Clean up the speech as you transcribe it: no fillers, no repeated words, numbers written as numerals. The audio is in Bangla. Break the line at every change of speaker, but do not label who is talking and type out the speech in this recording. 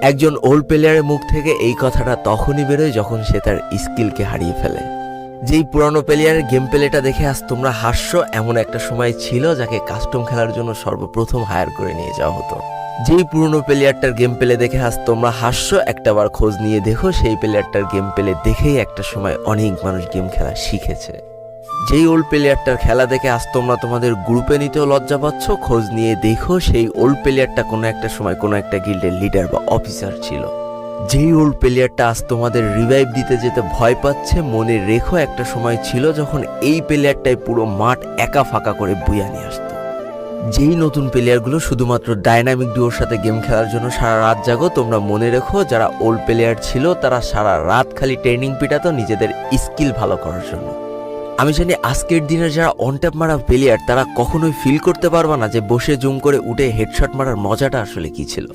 একজন ওল্ড প্লেয়ারের মুখ থেকে এই কথাটা তখনই বেরোয় যখন সে তার স্কিলকে হারিয়ে ফেলে। যেই পুরানো প্লেয়ারের গেম প্লেটা দেখে আজ তোমরা হাসছো, এমন একটা সময় ছিল যাকে কাস্টম খেলার জন্য সর্বপ্রথম হায়ার করে নিয়ে যাওয়া হতো। যেই পুরনো প্লেয়ারটার গেম প্লে দেখে আজ তোমরা হাসছো, একটাবার খোঁজ নিয়ে দেখো সেই প্লেয়ারটার গেম প্লে দেখেই একটা সময় অনেক মানুষ গেম খেলা শিখেছে। যেই ওল্ড প্লেয়ারটার খেলা দেখে আজ তোমরা তোমাদের গ্রুপে নিতেও লজ্জা পাচ্ছ, খোঁজ নিয়ে দেখো সেই ওল্ড প্লেয়ারটা কোনো একটা সময় কোনো একটা গিল্ডের লিডার বা অফিসার ছিল। যেই ওল্ড প্লেয়ারটা আজ তোমাদের রিভাইভ দিতে যেতে ভয় পাচ্ছে, মনে রেখো একটা সময় ছিল যখন এই প্লেয়ারটাই পুরো মাঠ একা ফাঁকা করে বুয়া নিয়ে আসতো। যেই নতুন প্লেয়ারগুলো শুধুমাত্র ডাইনামিক ডুয়োর সাথে গেম খেলার জন্য সারা রাত জাগো, তোমরা মনে রেখো যারা ওল্ড প্লেয়ার ছিল তারা সারা রাত খালি ট্রেনিং পিটাতো নিজেদের স্কিল ভালো করার জন্য। আমি জানি আজকের দিনের যারা অনট্যাপ মারা প্লেয়ার তারা কখনোই ফিল করতে পারবে না যে বসে জুম করে উঠে হেডশট মারার মজাটা আসলে কি ছিল।